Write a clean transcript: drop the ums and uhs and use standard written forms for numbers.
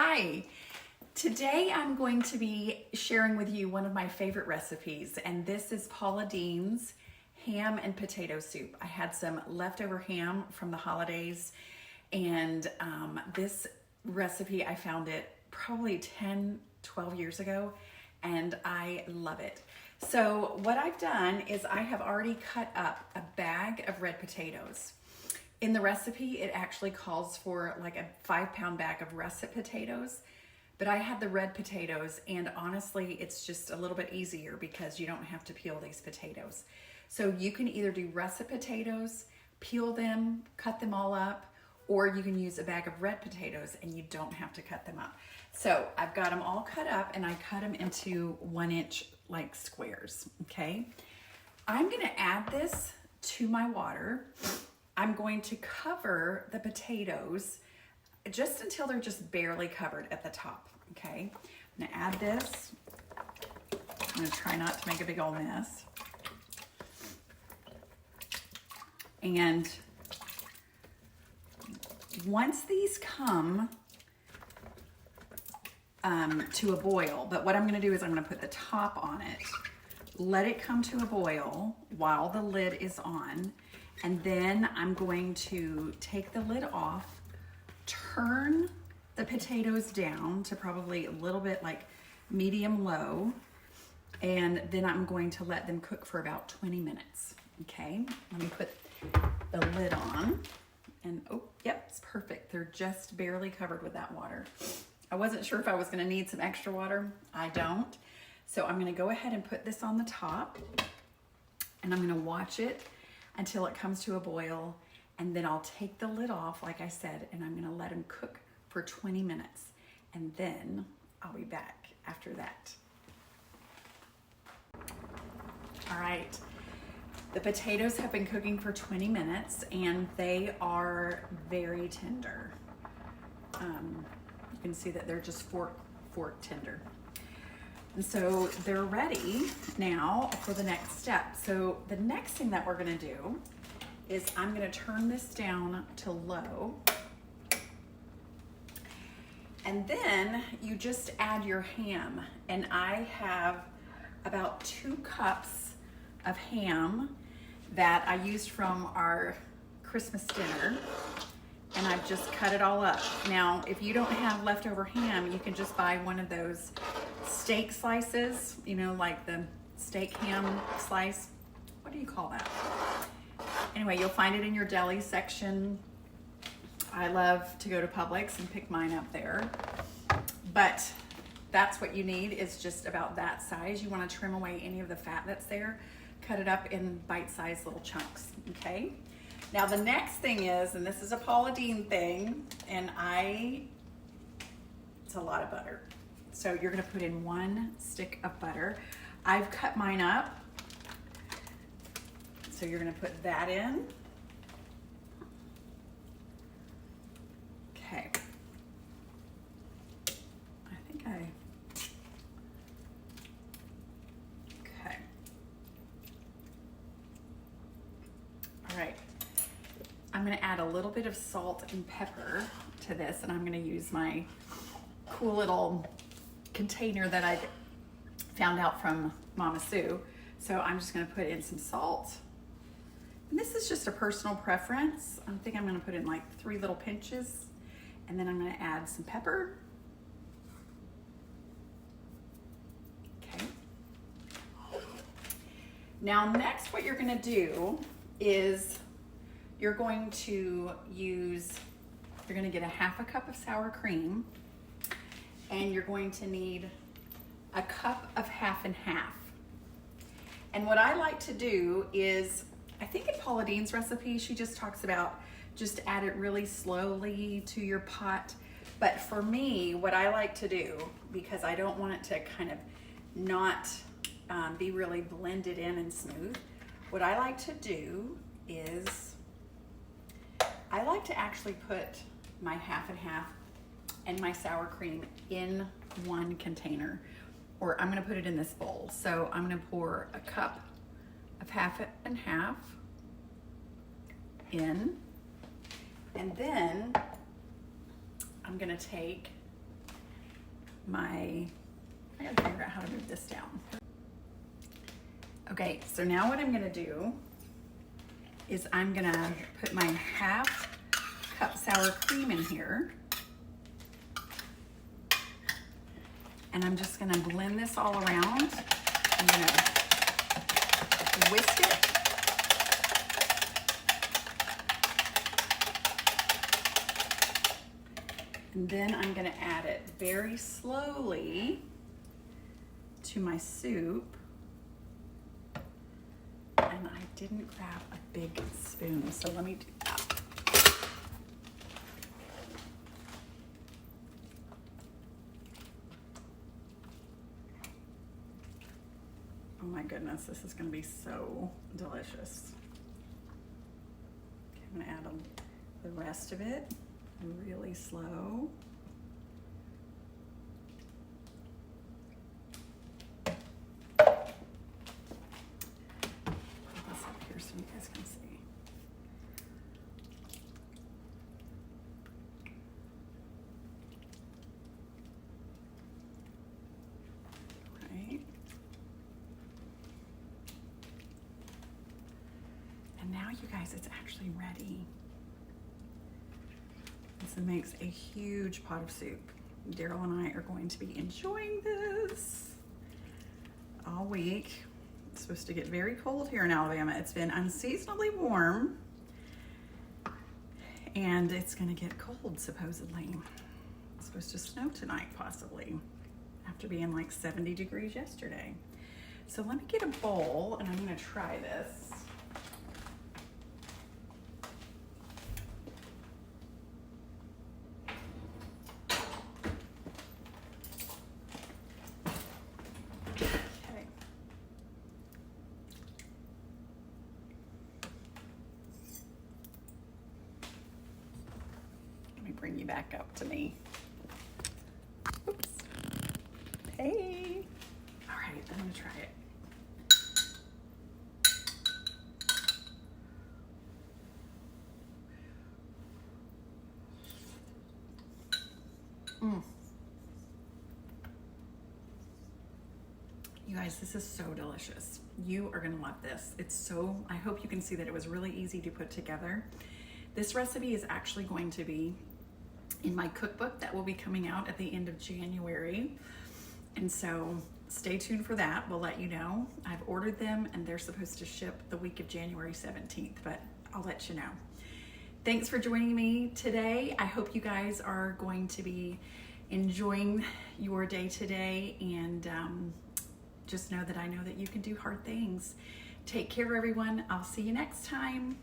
Hi, today I'm going to be sharing with you one of my favorite recipes, and this is Paula Deen's ham and potato soup. I had some leftover ham from the holidays, and this recipe, I found it probably 10, 12 years ago, and I love it. So what I've done is I have already cut up a bag of red potatoes. In the recipe, it actually calls for like a 5-pound bag of russet potatoes, but I had the red potatoes, and honestly, it's just a little bit easier because you don't have to peel these potatoes. So you can either do russet potatoes, peel them, cut them all up, or you can use a bag of red potatoes and you don't have to cut them up. So I've got them all cut up, and I cut them into 1-inch like squares, okay? I'm gonna add this to my water. I'm going to cover the potatoes just until they're just barely covered at the top, okay? I'm gonna add this. I'm gonna try not to make a big old mess. And once these come to a boil, but what I'm gonna do is I'm gonna put the top on it, let it come to a boil while the lid is on, and then I'm going to take the lid off, turn the potatoes down to probably a little bit like medium low, and then I'm going to let them cook for about 20 minutes, okay? Let me put the lid on, and oh, yep, it's perfect. They're just barely covered with that water. I wasn't sure if I was gonna need some extra water. I don't. So I'm gonna go ahead and put this on the top, and I'm gonna watch it until it comes to a boil, and then I'll take the lid off, like I said, and I'm gonna let them cook for 20 minutes, and then I'll be back after that. All right, the potatoes have been cooking for 20 minutes, and they are very tender. You can see that they're just fork tender. And so they're ready now for the next step. So the next thing that we're gonna do is I'm gonna turn this down to low. And then you just add your ham. And I have about 2 cups of ham that I used from our Christmas dinner. And I've just cut it all up. Now, if you don't have leftover ham, you can just buy one of those steak slices, you know, like the steak ham slice. What do you call that? Anyway, you'll find it in your deli section. I love to go to Publix and pick mine up there. But that's what you need, is just about that size. You want to trim away any of the fat that's there. Cut it up in bite-sized little chunks, okay? Now the next thing is, and this is a Paula Deen thing, and it's a lot of butter. So you're gonna put in 1 stick of butter. I've cut mine up. So you're gonna put that in. Okay. Okay. All right. I'm gonna add a little bit of salt and pepper to this, and I'm gonna use my cool little container that I found out from Mama Sue. So I'm just gonna put in some salt. And this is just a personal preference. I think I'm gonna put in like 3 little pinches, and then I'm gonna add some pepper. Okay. Now next, what you're gonna do is you're going to get a 1/2 cup of sour cream, and you're going to need a cup of 1/2 and 1/2. And what I like to do is, I think in Paula Deen's recipe, she just talks about just add it really slowly to your pot. But for me, what I like to do, because I don't want it to kind of not be really blended in and smooth, what I like to do is I like to actually put my 1/2 and 1/2 and my sour cream in one container, or I'm gonna put it in this bowl. So I'm gonna pour a cup of 1/2 and 1/2 in, and then I'm gonna take I gotta figure out how to move this down. Okay, so now what I'm gonna do is I'm gonna put my 1/2 cup sour cream in here. And I'm just gonna blend this all around. I'm gonna whisk it. And then I'm gonna add it very slowly to my soup. And I didn't grab a big spoon, so let me do that. Oh my goodness, this is gonna be so delicious. Okay, I'm gonna add the rest of it really slow. So you guys can see. Right. And now you guys, it's actually ready. This makes a huge pot of soup. Daryl and I are going to be enjoying this all week. It's supposed to get very cold here in Alabama. It's been unseasonably warm and it's gonna get cold supposedly. It's supposed to snow tonight possibly after being like 70 degrees yesterday. So let me get a bowl and I'm gonna try this. Bring you back up to me. Oops. Hey. All right, I'm gonna try it. You guys, this is so delicious. You are gonna love this. I hope you can see that it was really easy to put together. This recipe is actually going to be in my cookbook that will be coming out at the end of January. And so stay tuned for that. We'll let you know. I've ordered them and they're supposed to ship the week of January 17th, but I'll let you know. Thanks for joining me today. I hope you guys are going to be enjoying your day today, and just know that I know that you can do hard things. Take care, everyone. I'll see you next time.